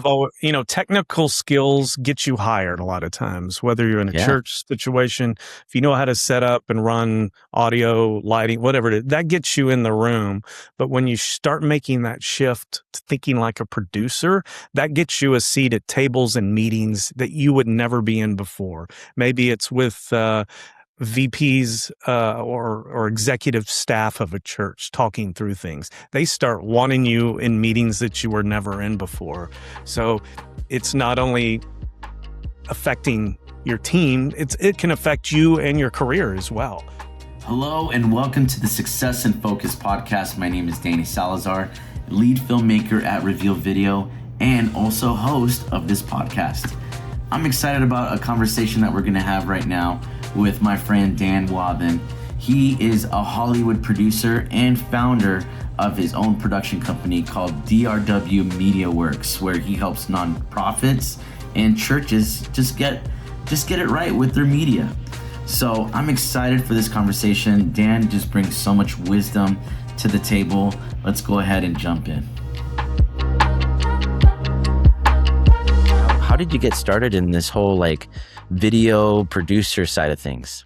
Technical skills get you hired a lot of times, whether you're in a Yeah. church situation, if you know how to set up and run audio, lighting, whatever it is, that gets you in the room. But when you start making that shift to thinking like a producer, that gets you a seat at tables and meetings that you would never be in before. Maybe it's with, VPs or executive staff of a church talking through things. They start wanting you in meetings that you were never in before. So it's not only affecting your team, it can affect you and your career as well. Hello and welcome to the Success and Focus podcast. My name is Danny Salazar, lead filmmaker at Reveal Video and also host of this podcast. I'm excited about a conversation that we're going to have right now with my friend Dan Wathan. He is a Hollywood producer and founder of his own production company called DRW Media Works, where he helps nonprofits and churches just get it right with their media. So I'm excited for this conversation. Dan just brings so much wisdom to the table. Let's go ahead and jump in. How did you get started in this whole video producer side of things?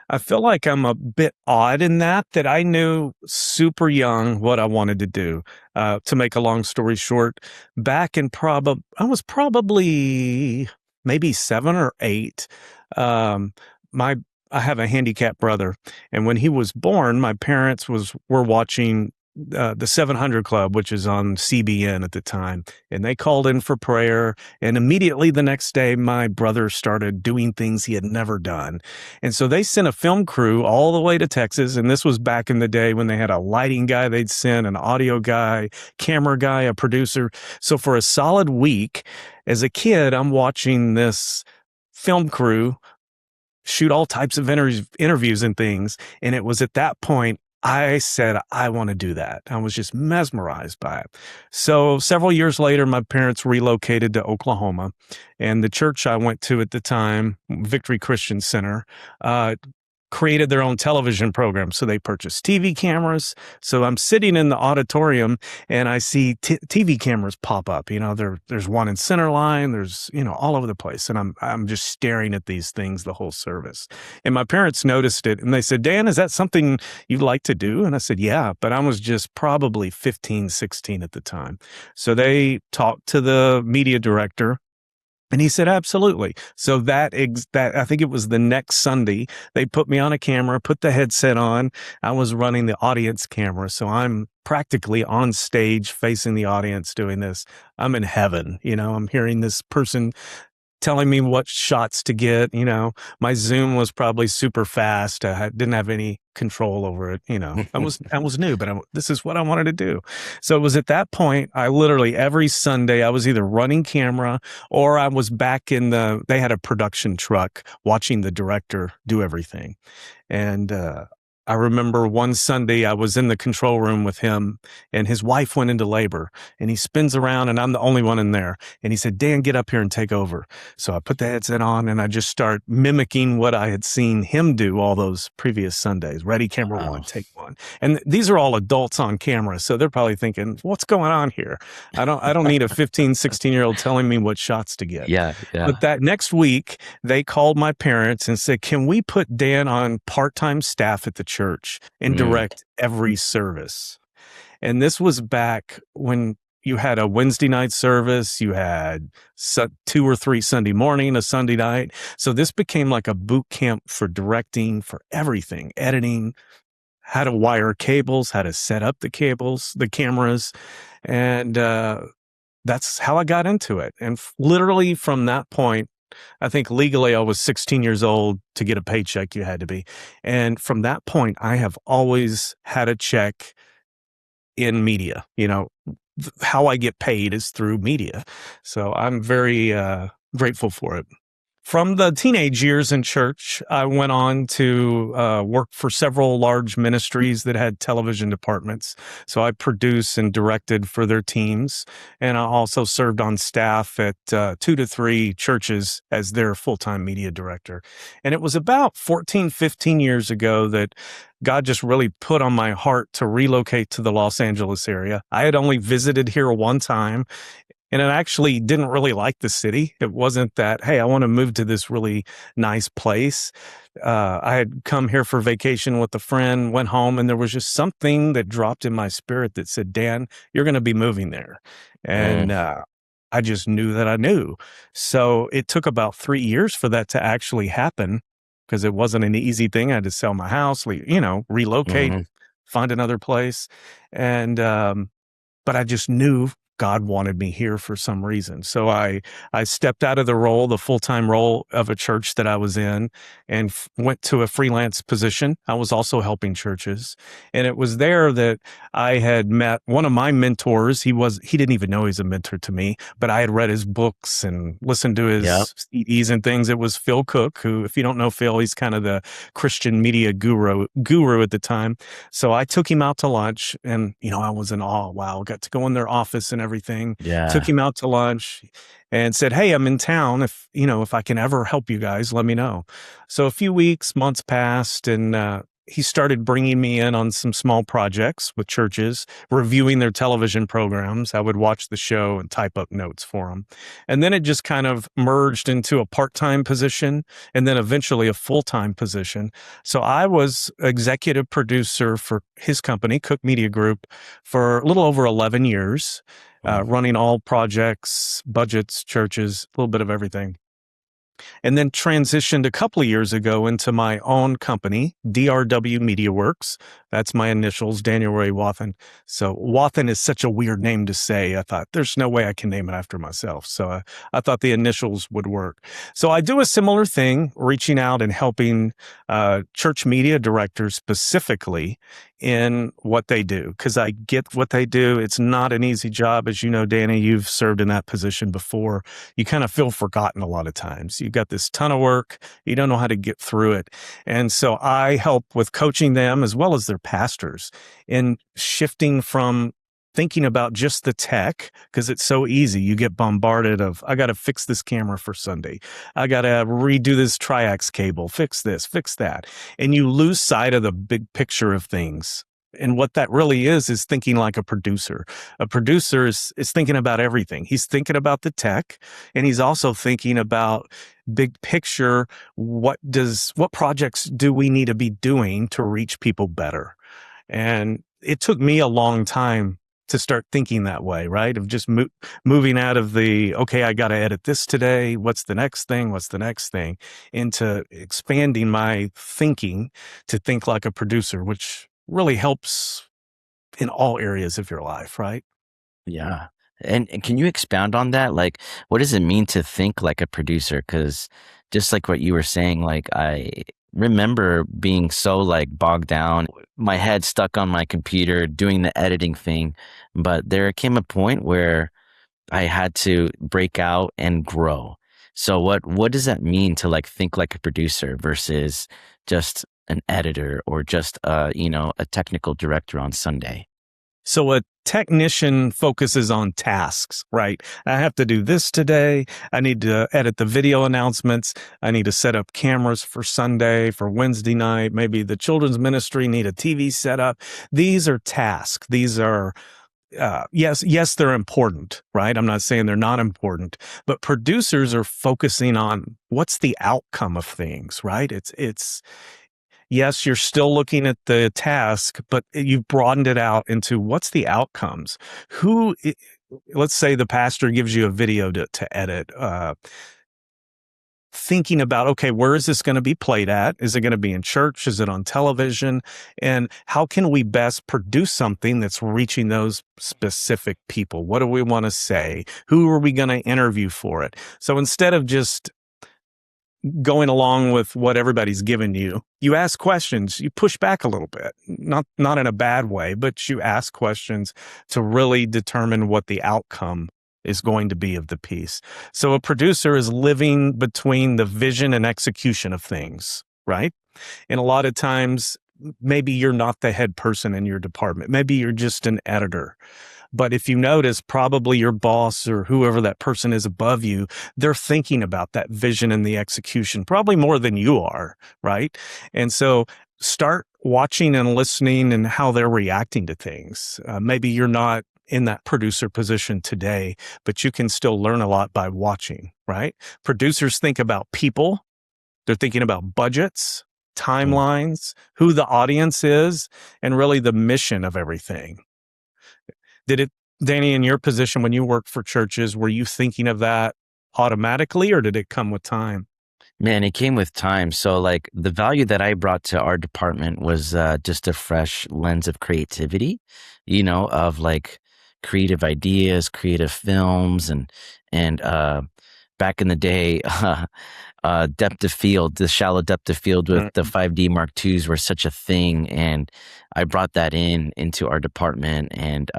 I feel like I'm a bit odd in that I knew super young what I wanted to do. To make a long story short, back in I was probably maybe 7 or 8. I have a handicapped brother, and when he was born, my parents were watching the 700 Club, which is on CBN at the time, and they called in for prayer. And immediately the next day, my brother started doing things he had never done. And so they sent a film crew all the way to Texas. And this was back in the day when they had a lighting guy they'd send, an audio guy, camera guy, a producer. So for a solid week, as a kid, I'm watching this film crew shoot all types of interviews and things. And it was at that point I said, I want to do that. I was just mesmerized by it. So several years later, my parents relocated to Oklahoma, and the church I went to at the time, Victory Christian Center, created their own television program. So they purchased TV cameras. So I'm sitting in the auditorium and I see TV cameras pop up. There's one in center line, there's, all over the place. And I'm just staring at these things the whole service. And my parents noticed it and they said, Dan, is that something you'd like to do? And I said, yeah, but I was just probably 15, 16 at the time. So they talked to the media director. And he said, absolutely. So that I think it was the next Sunday, they put me on a camera, put the headset on. I was running the audience camera. So I'm practically on stage facing the audience doing this. I'm in heaven. I'm hearing this person telling me what shots to get. My Zoom was probably super fast. I didn't have any control over it. I was new, but this is what I wanted to do. So it was at that point, I literally every Sunday I was either running camera or I was back they had a production truck watching the director do everything. And, I remember one Sunday I was in the control room with him and his wife went into labor and he spins around and I'm the only one in there. And he said, Dan, get up here and take over. So I put the headset on and I just start mimicking what I had seen him do all those previous Sundays. Ready, camera one, take one. And these are all adults on camera. So they're probably thinking, what's going on here? I don't need a 15, 16-year-old telling me what shots to get. Yeah. But that next week they called my parents and said, can we put Dan on part-time staff at the church and direct every service? And this was back when you had a Wednesday night service, you had 2 or 3 Sunday morning, a Sunday night. So this became like a boot camp for directing, for everything, editing, how to wire cables, how to set up the cameras. And that's how I got into it. And literally from that point, I think legally I was 16 years old to get a paycheck. You had to be. And from that point, I have always had a check in media. How I get paid is through media. So I'm very grateful for it. From the teenage years in church, I went on to work for several large ministries that had television departments. So I produced and directed for their teams. And I also served on staff at 2 to 3 churches as their full-time media director. And it was about 14, 15 years ago that God just really put on my heart to relocate to the Los Angeles area. I had only visited here one time And I actually didn't really like the city. It wasn't that, hey, I want to move to this really nice place. I had come here for vacation with a friend, went home, and there was just something that dropped in my spirit that said, Dan, you're going to be moving there. Mm, And I just knew that I knew. So it took about 3 years for that to actually happen because it wasn't an easy thing. I had to sell my house, relocate, mhm. find another place. And but I just knew God wanted me here for some reason. So I stepped out of the full-time role of a church that I was in, and went to a freelance position. I was also helping churches. And it was there that I had met one of my mentors. He didn't even know he's a mentor to me, but I had read his books and listened to Yep. his CDs and things. It was Phil Cook, who, if you don't know Phil, he's kind of the Christian media guru at the time. So I took him out to lunch, and, I was in awe. Wow. Got to go in their office and everything. Took Yeah. him out to lunch and said, hey, I'm in town. If I can ever help you guys, let me know. So a few weeks, months passed, and he started bringing me in on some small projects with churches, reviewing their television programs. I would watch the show and type up notes for them. And then it just kind of merged into a part-time position, and then eventually a full-time position. So I was executive producer for his company, Cook Media Group, for a little over 11 years, Mm. running all projects, budgets, churches, a little bit of everything. And then transitioned a couple of years ago into my own company, DRW Media Works. That's my initials, Daniel Ray Wathan. So Wathan is such a weird name to say. I thought there's no way I can name it after myself. So I thought the initials would work. So I do a similar thing, reaching out and helping church media directors specifically in what they do, because I get what they do. It's not an easy job. As you know, Danny, you've served in that position before. You kind of feel forgotten a lot of times. You got this ton of work. You don't know how to get through it. And so I help with coaching them as well as their pastors in shifting from thinking about just the tech, because it's so easy. You get bombarded of, I got to fix this camera for Sunday. I got to redo this triax cable, fix this, fix that. And you lose sight of the big picture of things. And what that really is thinking like a producer. A producer is thinking about everything. He's thinking about the tech, and he's also thinking about big picture. What projects do we need to be doing to reach people better? And it took me a long time to start thinking that way, right? Of just moving out of the, okay, I got to edit this today. What's the next thing? What's the next thing? Into expanding my thinking to think like a producer, which really helps in all areas of your life, right? Yeah. And can you expound on that? Like, what does it mean to think like a producer? Because just like what you were saying, like I remember being so like bogged down, my head stuck on my computer doing the editing thing. But there came a point where I had to break out and grow. So what does that mean to like think like a producer versus just an editor or just a technical director on Sunday? So a technician focuses on tasks, right? I have to do this today. I need to edit the video announcements. I need to set up cameras for Sunday, for Wednesday night. Maybe the children's ministry need a TV setup. These are tasks. These are yes, they're important, right? I'm not saying they're not important, but producers are focusing on what's the outcome of things, right? It's yes, you're still looking at the task, but you've broadened it out into what's the outcomes. Let's say the pastor gives you a video to edit, thinking about, okay, where is this going to be played at? Is it going to be in church? Is it on television? And how can we best produce something that's reaching those specific people? What do we want to say? Who are we going to interview for it? So instead of just going along with what everybody's given you, you ask questions, you push back a little bit, not in a bad way, but you ask questions to really determine what the outcome is going to be of the piece. So a producer is living between the vision and execution of things, right? And a lot of times, maybe you're not the head person in your department. Maybe you're just an editor. But if you notice, probably your boss or whoever that person is above you, they're thinking about that vision and the execution, probably more than you are, right? And so start watching and listening and how they're reacting to things. Maybe you're not in that producer position today, but you can still learn a lot by watching, right? Producers think about people. They're thinking about budgets, Mm. timelines, who the audience is, and really the mission of everything. Did it, Danny, in your position when you worked for churches, were you thinking of that automatically or did it come with time? Man, it came with time. So, like, the value that I brought to our department was just a fresh lens of creativity, of like creative ideas, creative films, and back in the day, depth of field, the shallow depth of field with the 5D Mark IIs were such a thing, and I brought that into our department, and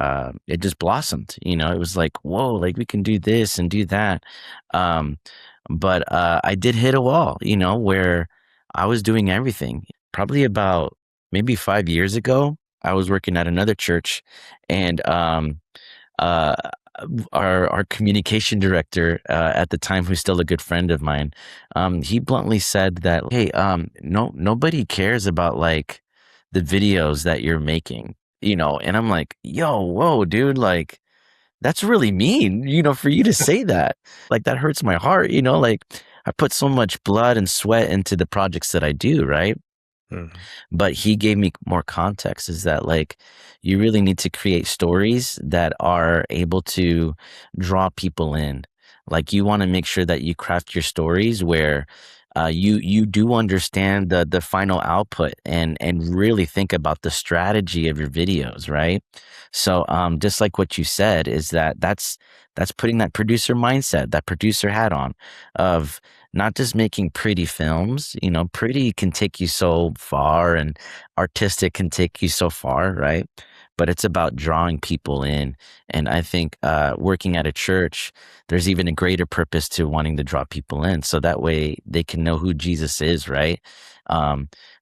it just blossomed. It was like, whoa, like we can do this and do that. Um, but I did hit a wall, where I was doing everything. Probably about maybe 5 years ago, I was working at another church, and uh, our communication director at the time, who's still a good friend of mine, he bluntly said that, hey, nobody cares about like the videos that you're making, and I'm like, yo, whoa, dude, like that's really mean, for you to say that. Like that hurts my heart, like I put so much blood and sweat into the projects that I do, right? Mhm. But he gave me more context, is that like you really need to create stories that are able to draw people in. Like you want to make sure that you craft your stories where you do understand the final output and really think about the strategy of your videos, right? So just like what you said, is that's putting that producer mindset, that producer hat on, of not just making pretty films. Pretty can take you so far, and artistic can take you so far, right? But it's about drawing people in. And I think working at a church, there's even a greater purpose to wanting to draw people in, so that way they can know who Jesus is, right?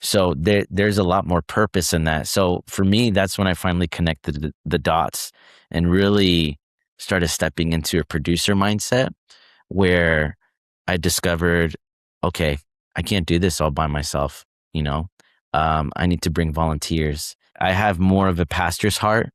So there's a lot more purpose in that. So for me, that's when I finally connected the dots and really started stepping into a producer mindset, where I discovered, okay, I can't do this all by myself. You know, I need to bring volunteers. I have more of a pastor's heart,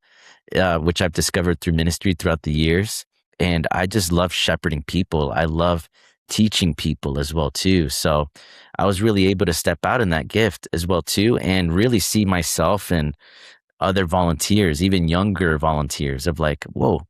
which I've discovered through ministry throughout the years. And I just love shepherding people. I love teaching people as well too. So I was really able to step out in that gift as well too, and really see myself and other volunteers, even younger volunteers, of like, whoa,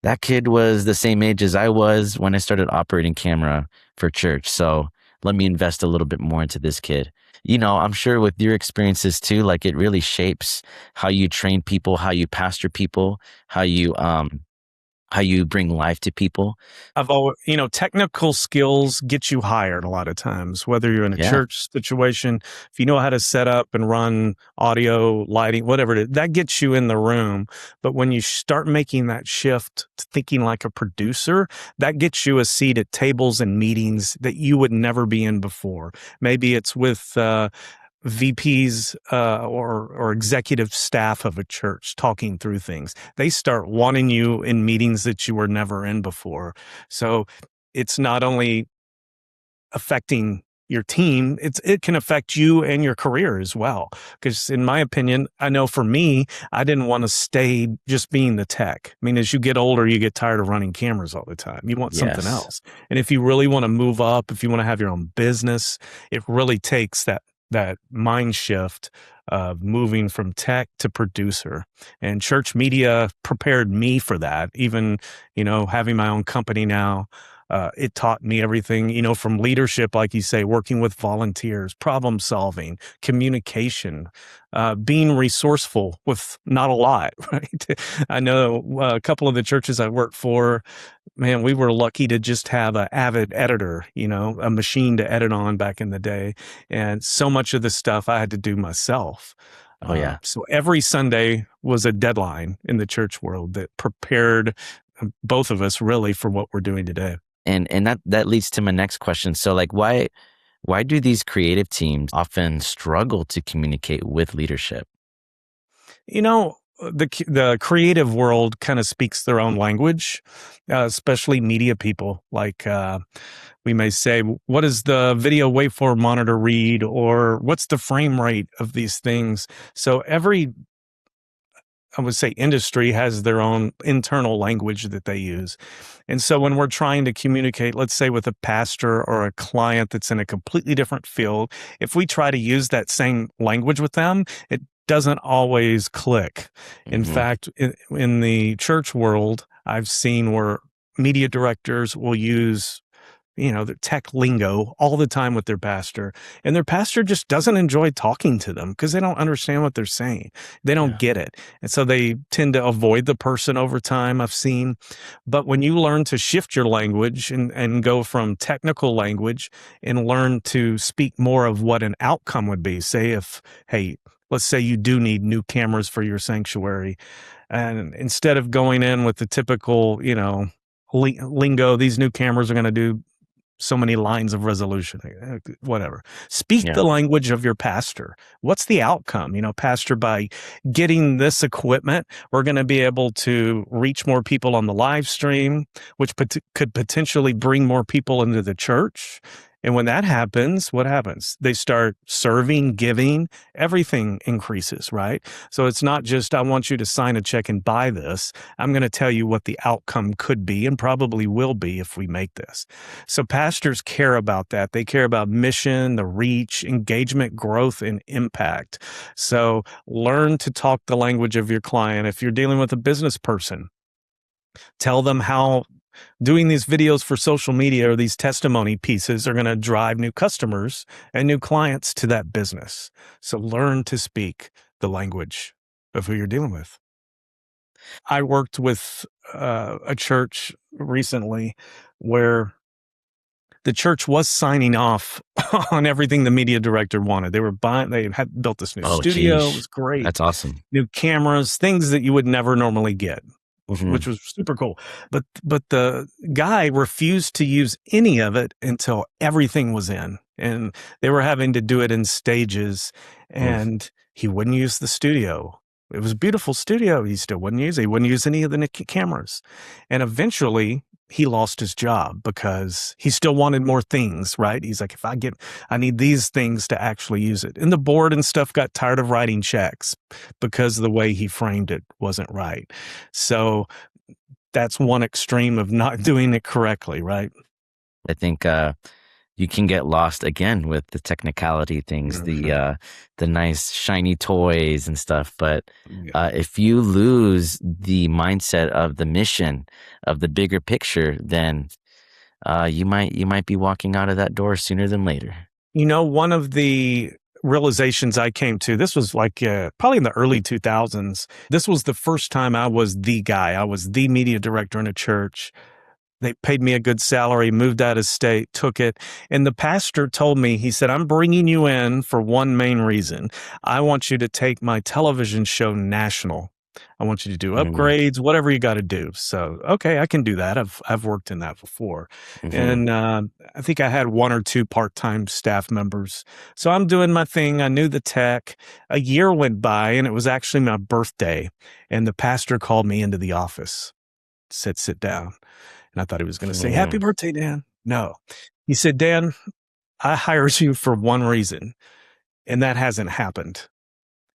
that kid was the same age as I was when I started operating camera for church. So let me invest a little bit more into this kid. I'm sure with your experiences too, like it really shapes how you train people, how you pastor people, how you bring life to people. I've always, technical skills get you hired a lot of times, whether you're in a Yeah. church situation, if you know how to set up and run audio, lighting, whatever it is, that gets you in the room. But when you start making that shift to thinking like a producer, that gets you a seat at tables and meetings that you would never be in before. Maybe it's with, VPs or executive staff of a church talking through things. They start wanting you in meetings that you were never in before. So it's not only affecting your team, it can affect you and your career as well. Because in my opinion, I know for me, I didn't want to stay just being the tech. I mean, as you get older, you get tired of running cameras all the time. You want something Yes. else. And if you really want to move up, if you want to have your own business, it really takes that mind shift of moving from tech to producer. And church media prepared me for that. Even, having my own company now, it taught me everything, from leadership, like you say, working with volunteers, problem solving, communication, being resourceful with not a lot, right? I know a couple of the churches I worked for, man, we were lucky to just have an avid editor, a machine to edit on back in the day. And so much of the stuff I had to do myself. Oh yeah. So every Sunday was a deadline in the church world that prepared both of us really for what we're doing today. And that leads to my next question. So like why do these creative teams often struggle to communicate with leadership? The creative world kind of speaks their own language, especially media people. Like we may say, what does the video waveform monitor read, or what's the frame rate of these things? So every I would say industry has their own internal language that they use. And so when we're trying to communicate, let's say with a pastor or a client that's in a completely different field, if we try to use that same language with them, it doesn't always click. In Mm-hmm. fact, in the church world, I've seen where media directors will use the tech lingo all the time with their pastor. And their pastor just doesn't enjoy talking to them because they don't understand what they're saying. They don't Yeah. get it. And so they tend to avoid the person over time, I've seen. But when you learn to shift your language and go from technical language and learn to speak more of what an outcome would be, say if, hey, let's say you do need new cameras for your sanctuary. And instead of going in with the typical, lingo, these new cameras are going to do so many lines of resolution, whatever. Speak Yeah. the language of your pastor. What's the outcome? Pastor, by getting this equipment, we're going to be able to reach more people on the live stream, which could potentially bring more people into the church. And when that happens, what happens? They start serving, giving, everything increases, right? So it's not just, I want you to sign a check and buy this. I'm going to tell you what the outcome could be and probably will be if we make this. So pastors care about that. They care about mission, the reach, engagement, growth, and impact. So learn to talk the language of your client. If you're dealing with a business person, tell them how doing these videos for social media or these testimony pieces are going to drive new customers and new clients to that business. So learn to speak the language of who you're dealing with. I worked with a church recently where the church was signing off on everything the media director wanted. They had built this new Oh, studio. It geez. was great. That's awesome. New cameras, things that you would never normally get, Mm-hmm. which was super cool. But the guy refused to use any of it until everything was in. And they were having to do it in stages, and he wouldn't use the studio. It was a beautiful studio. He still wouldn't use it. He wouldn't use any of the cameras. And eventually he lost his job because he still wanted more things, right? He's like, I need these things to actually use it. And the board and stuff got tired of writing checks because the way he framed it wasn't right. So that's one extreme of not doing it correctly, right? I think you can get lost again with the technicality things, the nice shiny toys and stuff. But if you lose the mindset of the mission, of the bigger picture, then you might be walking out of that door sooner than later. One of the realizations I came to, this was like probably in the early 2000s. This was the first time I was the guy. I was the media director in a church. They paid me a good salary, moved out of state, took it. And the pastor told me, he said, I'm bringing you in for one main reason. I want you to take my television show national. I want you to do upgrades, whatever you got to do. So, okay, I can do that. I've worked in that before. And I think I had one or two part-time staff members. So I'm doing my thing. I knew the tech. A year went by, and it was actually my birthday. And the pastor called me into the office, said, sit down. And I thought he was going to say, happy birthday, Dan. No. He said, Dan, I hired you for one reason, and that hasn't happened.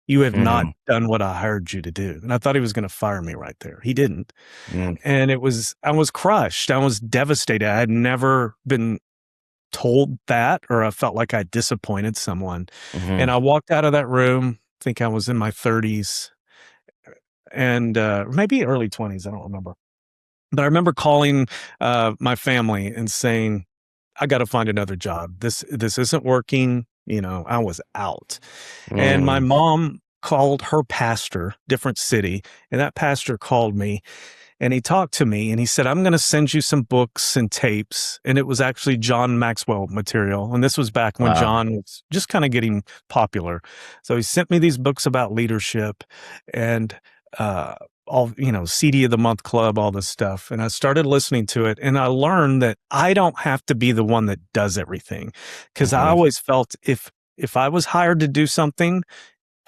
You have not done what I hired you to do. And I thought he was going to fire me right there. He didn't. And I was crushed. I was devastated. I had never been told that, or I felt like I disappointed someone. And I walked out of that room, I think I was in my 30s and maybe early 20s. I don't remember. But I remember calling my family and saying, I got to find another job. This isn't working. I was out. And my mom called her pastor, different city, and that pastor called me and he talked to me and he said, I'm going to send you some books and tapes. And it was actually John Maxwell material. And this was back when John was just kind of getting popular. So he sent me these books about leadership and all, CD of the month club, all this stuff. And I started listening to it and I learned that I don't have to be the one that does everything. Cause I always felt if I was hired to do something,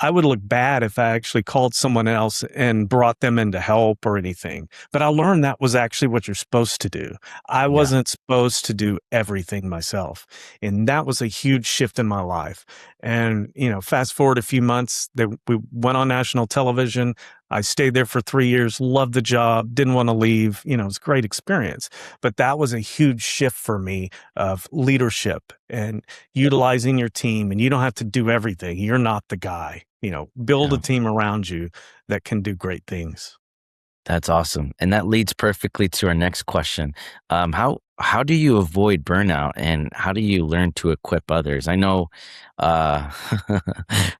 I would look bad if I actually called someone else and brought them in to help or anything. But I learned that was actually what you're supposed to do. I wasn't supposed to do everything myself. And that was a huge shift in my life. And, fast forward a few months, we went on national television. I stayed there for 3 years, loved the job, didn't want to leave. It was a great experience. But that was a huge shift for me of leadership and utilizing your team. And you don't have to do everything. You're not the guy. Build a Yeah. team around you that can do great things. That's awesome. And that leads perfectly to our next question. How do you avoid burnout and how do you learn to equip others? I know uh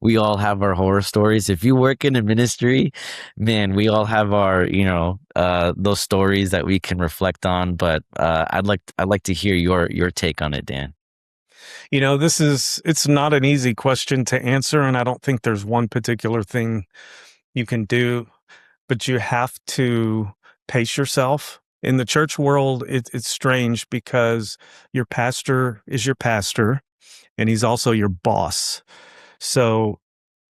we all have our horror stories. If you work in a ministry, man, we all have our, those stories that we can reflect on, but I'd like to hear your take on it, Dan. It's not an easy question to answer, and I don't think there's one particular thing you can do, but you have to pace yourself. In the church world, it's strange because your pastor is your pastor and he's also your boss. So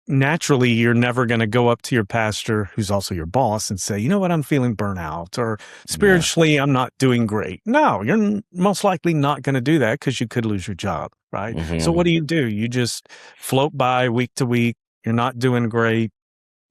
naturally, you're never going to go up to your pastor, who's also your boss, and say, you know what, I'm feeling burnout, or Yeah. spiritually, I'm not doing great. No, you're most likely not going to do that because you could lose your job, right? So what Hmm. do? You just float by week to week. You're not doing great.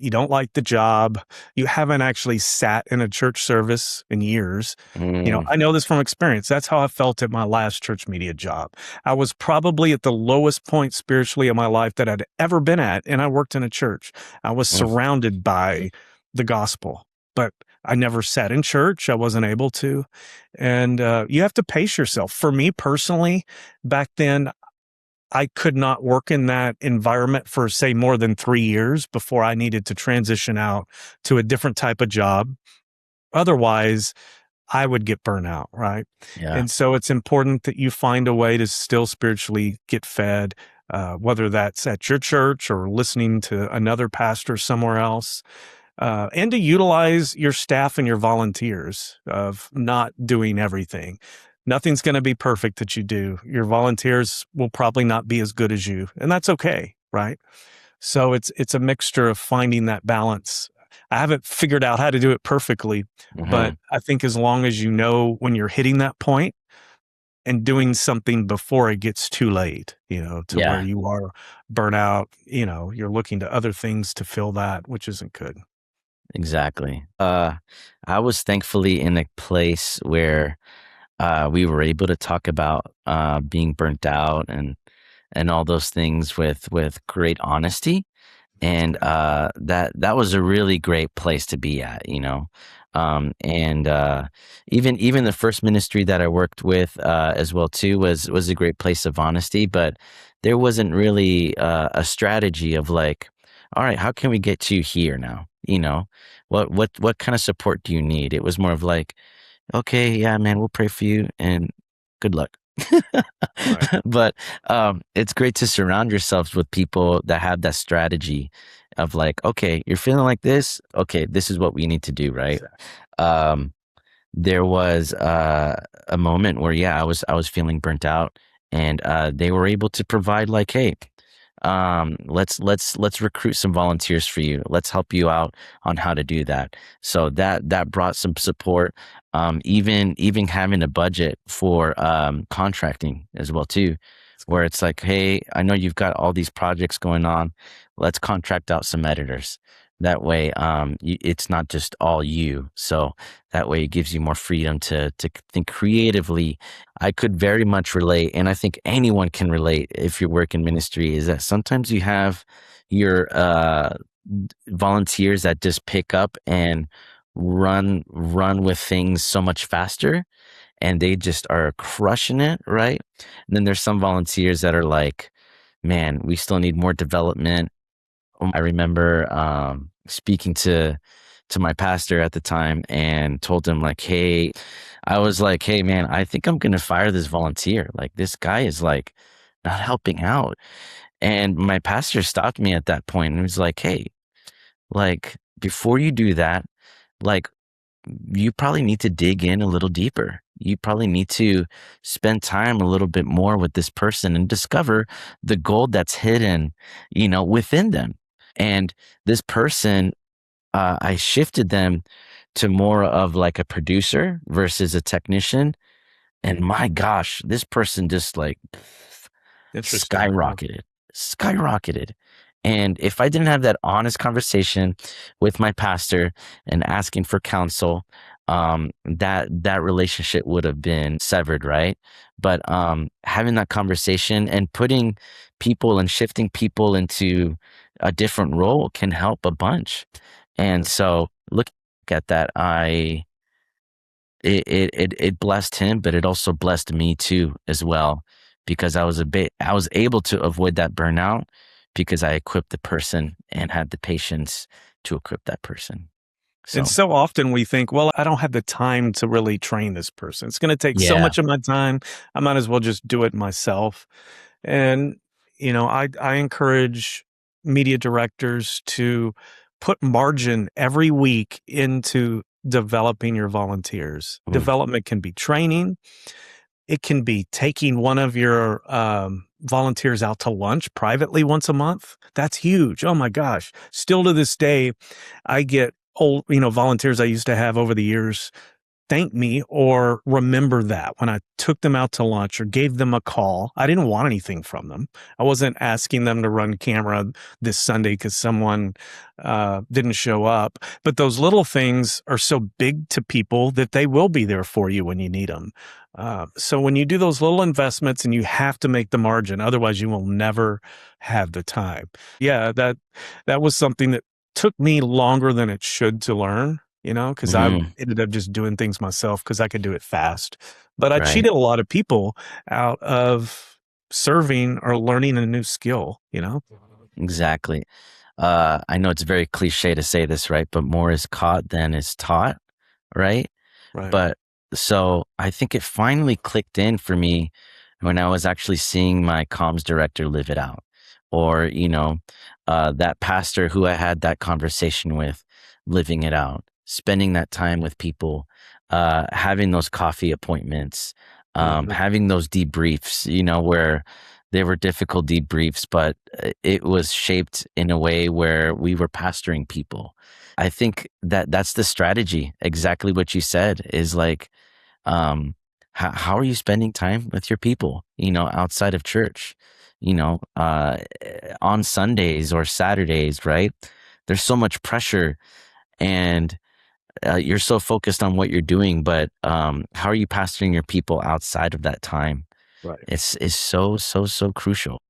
You don't like the job. You haven't actually sat in a church service in years. Mm. I know this from experience. That's how I felt at my last church media job. I was probably at the lowest point spiritually in my life that I'd ever been at, and I worked in a church. I was Mm. surrounded by the gospel, but I never sat in church. I wasn't able to. And you have to pace yourself. For me personally, back then, I could not work in that environment for, say, more than 3 years before I needed to transition out to a different type of job. Otherwise, I would get burnout, right? Yeah. And so it's important that you find a way to still spiritually get fed, whether that's at your church or listening to another pastor somewhere else, and to utilize your staff and your volunteers of not doing everything. Nothing's going to be perfect that you do. Your volunteers will probably not be as good as you, and that's okay, right? So it's a mixture of finding that balance. I haven't figured out how to do it perfectly, but Hmm. I think as long as you know when you're hitting that point and doing something before it gets too late, to where Yeah. you are burnout, you're looking to other things to fill that, which isn't good. Exactly. I was thankfully in a place where we were able to talk about being burnt out and all those things with great honesty, and that was a really great place to be at. And even the first ministry that I worked with as well too was a great place of honesty, but there wasn't really a strategy of like, all right, how can we get you here now? What kind of support do you need? It was more of like, okay, yeah, man, we'll pray for you and good luck. Right. But it's great to surround yourselves with people that have that strategy of like, okay, you're feeling like this. Okay, this is what we need to do, right? Exactly. Um, there was a moment where, yeah, I was feeling burnt out, and they were able to provide like, hey, let's recruit some volunteers for you. Let's help you out on how to do that. So that brought some support. Even having a budget for contracting as well too, where it's like, hey, I know you've got all these projects going on. Let's contract out some editors. That way, it's not just all you. So that way, it gives you more freedom to think creatively. I could very much relate, and I think anyone can relate if you work in ministry. Is that sometimes you have your volunteers that just pick up and run with things so much faster, and they just are crushing it, right? And then there's some volunteers that are like, man, we still need more development. I remember speaking to my pastor at the time and told him like, hey, I was like, hey man, I think I'm gonna fire this volunteer. Like this guy is like not helping out. And my pastor stopped me at that point and was like, hey, like before you do that, like you probably need to dig in a little deeper. You probably need to spend time a little bit more with this person and discover the gold that's hidden, within them. And this person, I shifted them to more of like a producer versus a technician. And my gosh, this person just like Interesting. skyrocketed, skyrocketed. And if I didn't have that honest conversation with my pastor and asking for counsel, that relationship would have been severed, right? But having that conversation and putting people and shifting people into a different role can help a bunch. And so look at that. It blessed him, but it also blessed me too as well, because I was able to avoid that burnout because I equipped the person and had the patience to equip that person. And So so often we think, well, I don't have the time to really train this person. It's going to take so yeah. much of my time. I might as well just do it myself. And, I encourage media directors to put margin every week into developing your volunteers. Ooh, Development can be training. It can be taking one of your volunteers out to lunch privately once a month. That's huge. Oh my gosh. Still to this day, I get old, volunteers I used to have over the years thank me or remember that when I took them out to lunch or gave them a call. I didn't want anything from them. I wasn't asking them to run camera this Sunday because someone didn't show up. But those little things are so big to people that they will be there for you when you need them. So when you do those little investments, and you have to make the margin, otherwise you will never have the time. Yeah, that was something that took me longer than it should to learn, because I mhm, ended up just doing things myself because I could do it fast. But I right. cheated a lot of people out of serving or learning a new skill. Exactly. I know it's very cliche to say this, right? But more is caught than is taught, right? Right. But so I think it finally clicked in for me when I was actually seeing my comms director live it out, or, that pastor who I had that conversation with living it out, spending that time with people, having those coffee appointments, Mhm. having those debriefs, where they were difficult debriefs, but it was shaped in a way where we were pastoring people. I think that that's the strategy. Exactly what you said is like, how are you spending time with your people, outside of church, on Sundays or Saturdays, right? There's so much pressure, and you're so focused on what you're doing, but how are you pastoring your people outside of that time? Right. It's so, so, so crucial.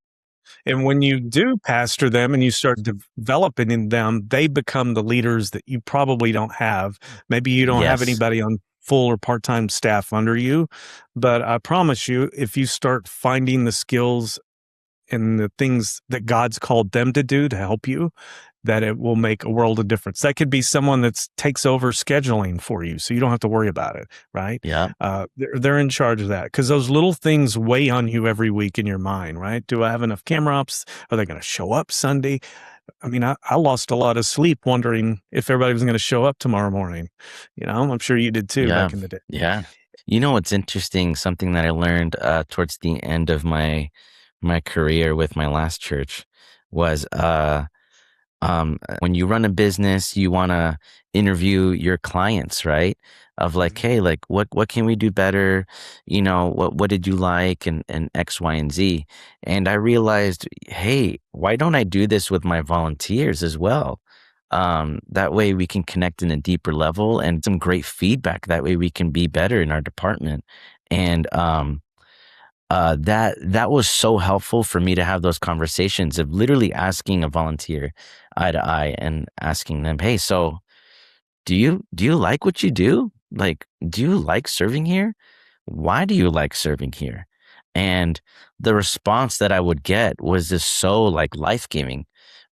And when you do pastor them and you start developing in them, they become the leaders that you probably don't have. Maybe you don't have Yes. anybody on full or part-time staff under you, but I promise you, if you start finding the skills and the things that God's called them to do to help you, that it will make a world of difference. That could be someone that takes over scheduling for you, so you don't have to worry about it, right? Yeah. They're in charge of that because those little things weigh on you every week in your mind, right? Do I have enough camera ops? Are they going to show up Sunday? I mean, I lost a lot of sleep wondering if everybody was going to show up tomorrow morning. I'm sure you did too Yeah. back in the day. Yeah. What's interesting, something that I learned towards the end of my career with my last church was when you run a business, you want to interview your clients, right? Of like, Mhm. hey, like what can we do better? What did you like, and X, Y, and Z. And I realized, hey, why don't I do this with my volunteers as well? That way we can connect in a deeper level and some great feedback. That way we can be better in our department. And that was so helpful for me to have those conversations of literally asking a volunteer eye to eye and asking them, "Hey, so do you like what you do? Like, do you like serving here? Why do you like serving here?" And the response that I would get was just so like life-giving,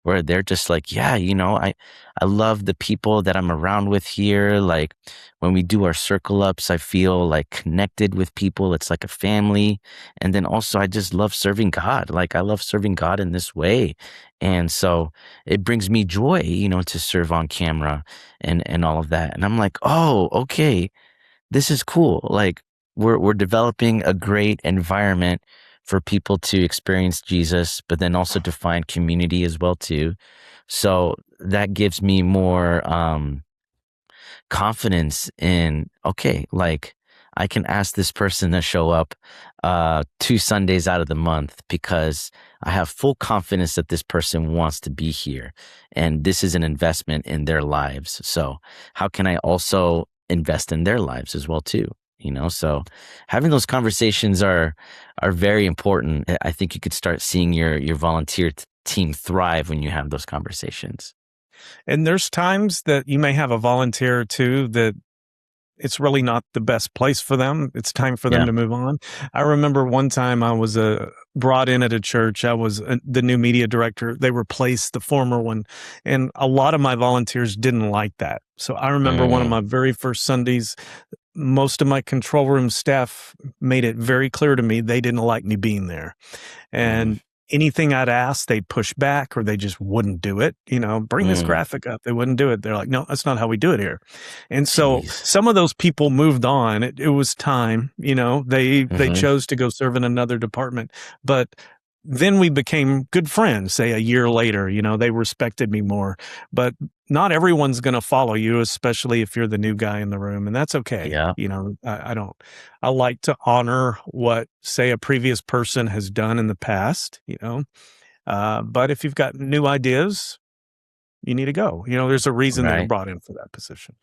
where they're just like, "Yeah, I love the people that I'm around with here. Like when we do our circle ups, I feel like connected with people. It's like a family. And then also I just love serving God. Like I love serving God in this way. And so it brings me joy, to serve on camera and all of that." And I'm like, "Oh, okay, this is cool." Like we're developing a great environment for people to experience Jesus, but then also to find community as well too. So that gives me more confidence in, okay, like I can ask this person to show up 2 Sundays out of the month because I have full confidence that this person wants to be here. And this is an investment in their lives. So how can I also invest in their lives as well too? So having those conversations are very important. I think you could start seeing your volunteer team thrive when you have those conversations. And there's times that you may have a volunteer too that it's really not the best place for them. It's time for them Yeah. to move on. I remember one time I was brought in at a church. I was the new media director. They replaced the former one. And a lot of my volunteers didn't like that. So I remember one of Mm, my very first Sundays, most of my control room staff made it very clear to me they didn't like me being there. mm, And anything I'd ask, they'd push back or they just wouldn't do it. Bring this mm. graphic up. They wouldn't do it. They're like, no, that's not how we do it here. And so Jeez. some of those people moved on. It was time, they Hmm. chose to go serve in another department. But then we became good friends, say a year later, they respected me more. But not everyone's going to follow you, especially if you're the new guy in the room. And that's okay. Yeah. I don't, I like to honor what, say, a previous person has done in the past, but if you've got new ideas, you need to go. There's a reason they were Right. brought in for that position.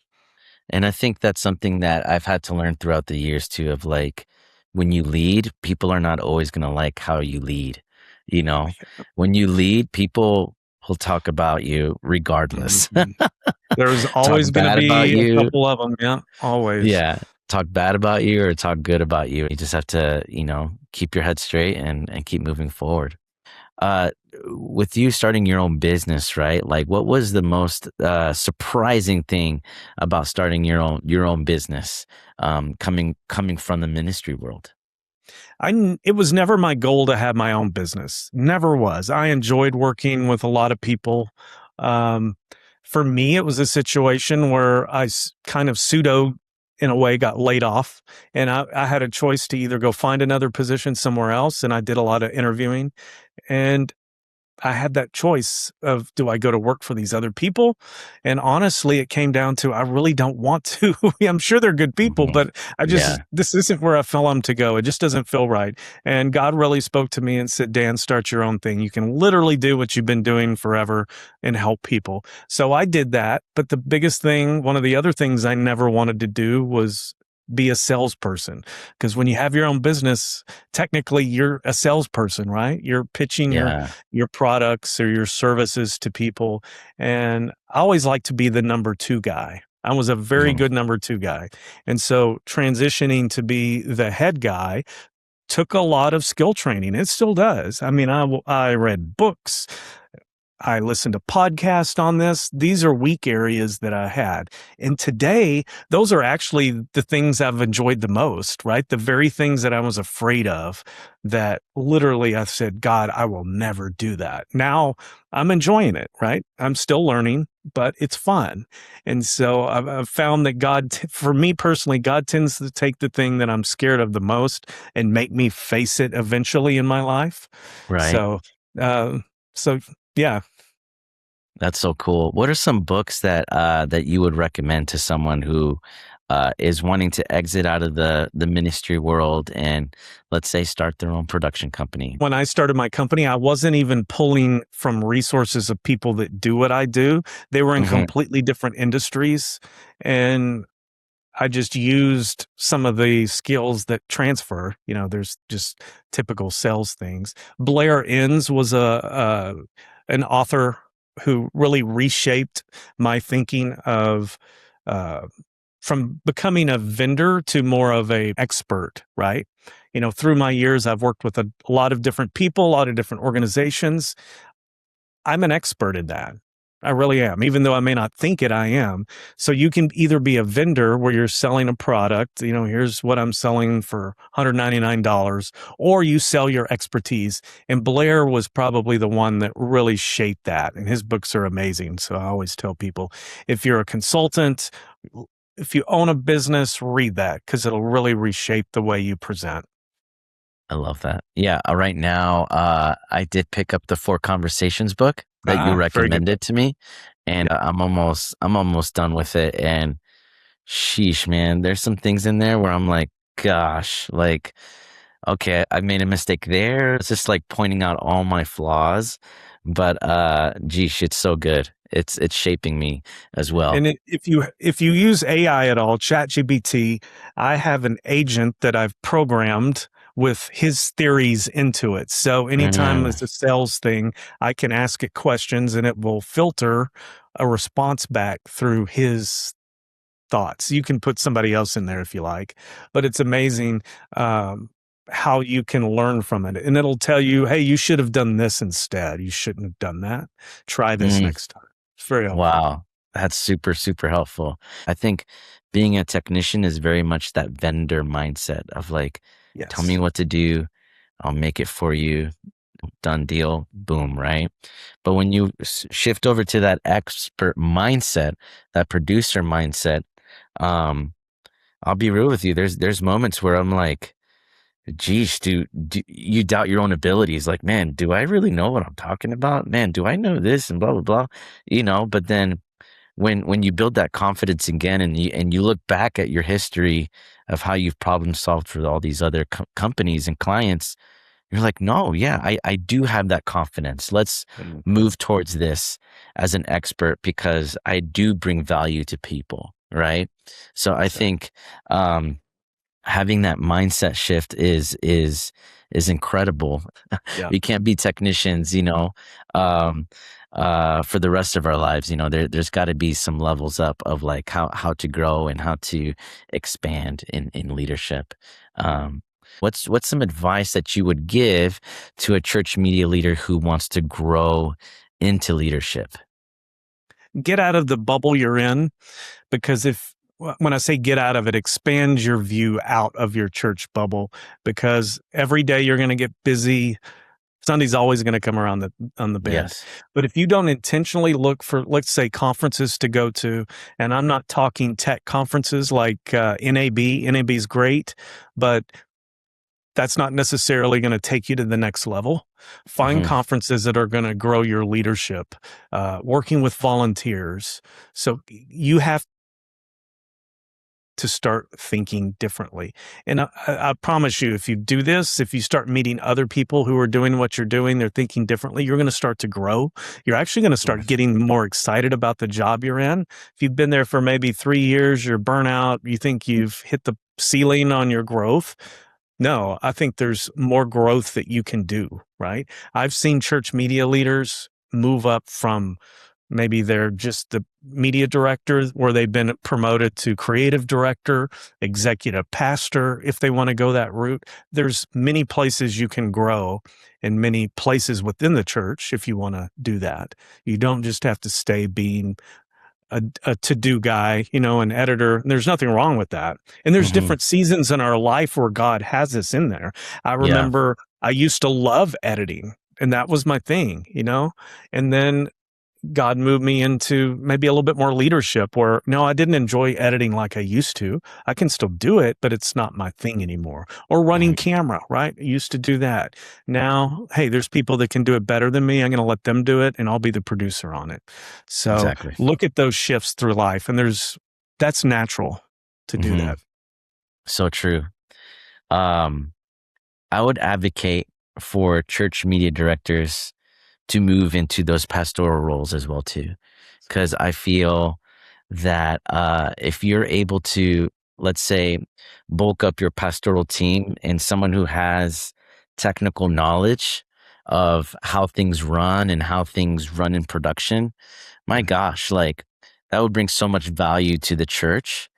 And I think that's something that I've had to learn throughout the years too, of like, when you lead, people are not always going to like how you lead. You know, when you lead, people will talk about you regardless. Mhm. There's Talk always going to bad about be a you. couple of them. Yeah, always. Yeah. Talk bad about you or talk good about you. You just have to, keep your head straight and keep moving forward. Uh, with you starting your own business, right? Like, what was the most surprising thing about starting your own business, coming from the ministry world? It was never my goal to have my own business. Never was. I enjoyed working with a lot of people. Um, for me, it was a situation where kind of pseudo, in a way, got laid off, and I had a choice to either go find another position somewhere else, and I did a lot of interviewing, and I had that choice of, do I go to work for these other people? And honestly, it came down to, I really don't want to. I'm sure they're good people, Mhm. but Yeah. this isn't where I feel them to go. It just doesn't feel right. And God really spoke to me and said, Dan, start your own thing. You can literally do what you've been doing forever and help people. So I did that. But the biggest thing, one of the other things I never wanted to do was be a salesperson. Because when you have your own business, technically you're a salesperson, right? You're pitching Yeah. your products or your services to people. And I always like to be the number two guy. I was a very Mhm. good number two guy. And so transitioning to be the head guy took a lot of skill training. It still does. I mean, I read books. I listened to podcasts on this. These are weak areas that I had. And today, those are actually the things I've enjoyed the most, right? The very things that I was afraid of, that literally I said, God, I will never do that. Now I'm enjoying it, right? I'm still learning, but it's fun. And so I've found that for me personally, God tends to take the thing that I'm scared of the most and make me face it eventually in my life. Right. So, uh, so yeah. That's so cool. What are some books that you would recommend to someone who is wanting to exit out of the ministry world and, let's say, start their own production company? When I started my company, I wasn't even pulling from resources of people that do what I do. They were in Hmm. completely different industries. And I just used some of the skills that transfer. There's just typical sales things. Blair Enns was an author who really reshaped my thinking of uh, from becoming a vendor to more of a expert, right? Through my years, I've worked with a lot of different people, a lot of different organizations. I'm an expert in that. I really am, even though I may not think it, I am. So you can either be a vendor where you're selling a product, here's what I'm selling for $199, or you sell your expertise. And Blair was probably the one that really shaped that. And his books are amazing. So I always tell people, if you're a consultant, if you own a business, read that because it'll really reshape the way you present. I love that. Yeah. Right now, I did pick up the Four Conversations book that you Very good book. recommended to me, and Yeah. I'm almost done with it. And sheesh, man, there's some things in there where I'm like, gosh, like, okay, I made a mistake there. It's just like pointing out all my flaws. But geesh, it's so good. It's shaping me as well. And if you use AI at all, ChatGPT, I have an agent that I've programmed with his theories into it. So anytime Mm, it's a sales thing, I can ask it questions and it will filter a response back through his thoughts. You can put somebody else in there if you like, but it's amazing um, how you can learn from it. And it'll tell you, hey, you should have done this instead. You shouldn't have done that. Try this mm, next time. It's very helpful. wow. That's super, super helpful. I think being a technician is very much that vendor mindset of like, tell me Yes. what to do, I'll make it for you. Done deal, boom, right? But when you shift over to that expert mindset, that producer mindset, um, I'll be real with you. There's moments where I'm like, geez, do you doubt your own abilities? Like, man, do I really know what I'm talking about? Man, do I know this and blah blah blah? But then when you build that confidence again and you look back at your history of how you've problem solved for all these other companies and clients, you're like, no, yeah, I do have that confidence. Let's Mhm. move towards this as an expert because I do bring value to people, right? So I Exactly. think having that mindset shift is incredible. Yeah. We can't be technicians, um, for the rest of our lives. There's got to be some levels up of like how to grow and how to expand in leadership. Um, what's some advice that you would give to a church media leader who wants to grow into leadership? Get out of the bubble you're in because when I say get out of it, expand your view out of your church bubble because every day you're going to get busy. Sunday's always going to come around on the bend. Yes. But if you don't intentionally look for, let's say, conferences to go to, and I'm not talking tech conferences like NAB. NAB is great, but that's not necessarily going to take you to the next level. Find Hmm. conferences that are going to grow your leadership, working with volunteers. So you have to start thinking differently. And I promise you, if you do this, if you start meeting other people who are doing what you're doing, they're thinking differently, you're going to start to grow. You're actually going to start Yes. getting more excited about the job you're in. If you've been there for maybe 3 years, you're burnout, you think you've hit the ceiling on your growth. No, I think there's more growth that you can do, right? I've seen church media leaders move up from maybe they're just the media director where they've been promoted to creative director, executive pastor, if they want to go that route. There's many places you can grow and many places within the church if you want to do that. You don't just have to stay being a to-do guy, an editor. There's nothing wrong with that. And there's Hmm. different seasons in our life where God has us in there. I Yeah. remember I used to love editing and that was my thing, and then God moved me into maybe a little bit more leadership where no, I didn't enjoy editing like I used to. I can still do it, but it's not my thing anymore. Or running Mhm. camera, right? I used to do that. Now, hey, there's people that can do it better than me. I'm going to let them do it and I'll be the producer on it. So Exactly. look at those shifts through life and that's natural to do Hmm. that. So true. Um, I would advocate for church media directors to move into those pastoral roles as well too, because I feel that if you're able to, let's say, bulk up your pastoral team and someone who has technical knowledge of how things run and how things run in production, my Mhm. gosh, like that would bring so much value to the church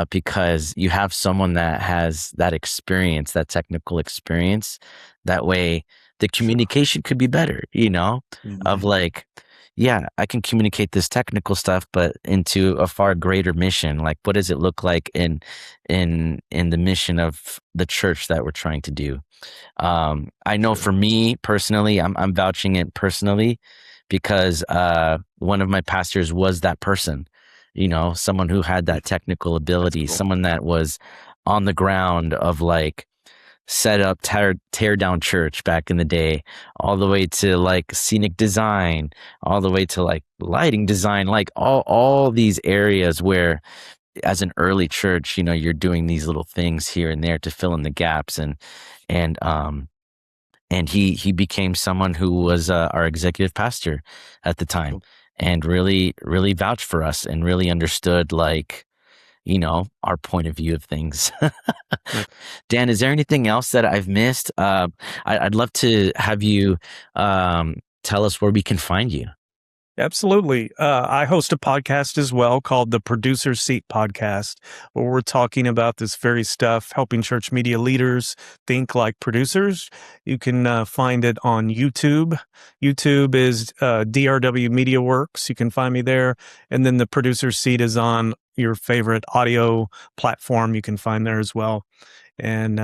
because you have someone that has that experience, that technical experience. That way, the Sure. communication could be better, of Mhm. like, yeah, I can communicate this technical stuff, but into a far greater mission. Like, what does it look like in the mission of the church that we're trying to do? I know Sure. for me personally, I'm vouching it personally because one of my pastors was that person, someone who had Mhm. that technical That's ability, cool. someone that was on the ground of like set up, tear down church back in the day, all the way to like scenic design, all the way to like lighting design, like all these areas where as an early church, you're doing these little things here and there to fill in the gaps, and he became someone who was our executive pastor at the time, and really really vouched for us and really understood, like, our point of view of things. Right. Dan, is there anything else that I've missed? I'd love to have you tell us where we can find you. Absolutely. I host a podcast as well called the Producer Seat Podcast, where we're talking about this very stuff, helping church media leaders think like producers. You can find it on YouTube. YouTube is DRW Media Works. You can find me there. And then the Producer Seat is on your favorite audio platform. You can find there as well. And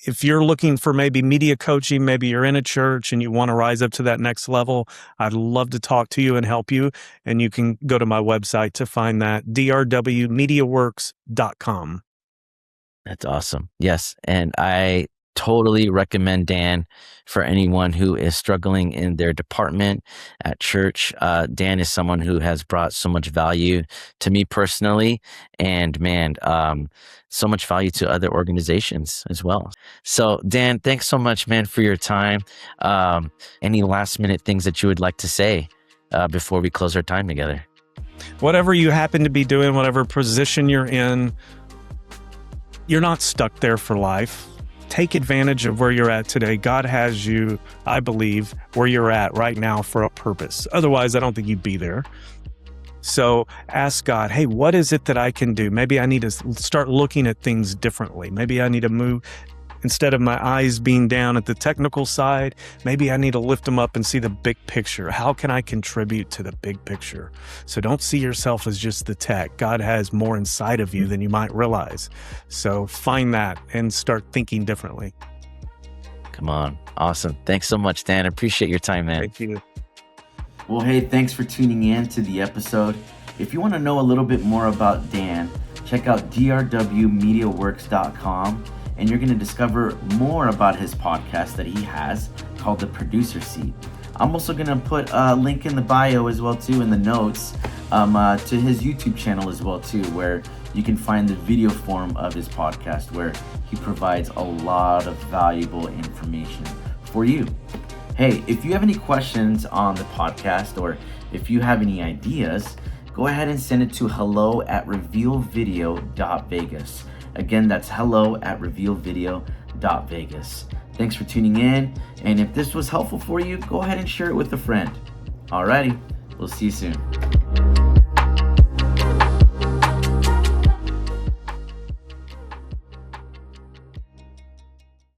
if you're looking for maybe media coaching, maybe you're in a church and you want to rise up to that next level, I'd love to talk to you and help you. And you can go to my website to find that, drwmediaworks.com. That's awesome. Yes. And I totally recommend Dan for anyone who is struggling in their department at church. Dan is someone who has brought so much value to me personally, and so much value to other organizations as well. So Dan, thanks so much, man, for your time. Any last minute things that you would like to say before we close our time together? Whatever you happen to be doing, whatever position you're in, you're not stuck there for life. Take advantage of where you're at today. God has you, I believe, where you're at right now for a purpose. Otherwise, I don't think you'd be there. So ask God, hey, what is it that I can do? Maybe I need to start looking at things differently. Maybe I need to move. Instead of my eyes being down at the technical side, maybe I need to lift them up and see the big picture. How can I contribute to the big picture? So don't see yourself as just the tech. God has more inside of you than you might realize. So find that and start thinking differently. Come on. Awesome. Thanks so much, Dan. I appreciate your time, man. Thank you. Well, hey, thanks for tuning in to the episode. If you want to know a little bit more about Dan, check out drwmediaworks.com. and you're going to discover more about his podcast that he has called The Producer Seat. I'm also going to put a link in the bio as well too, in the notes, to his YouTube channel as well too, where you can find the video form of his podcast, where he provides a lot of valuable information for you. Hey, if you have any questions on the podcast, or if you have any ideas, go ahead and send it to hello@revealvideo.vegas. Again, that's hello@revealvideo.vegas. Thanks for tuning in. And if this was helpful for you, go ahead and share it with a friend. Alrighty, we'll see you soon.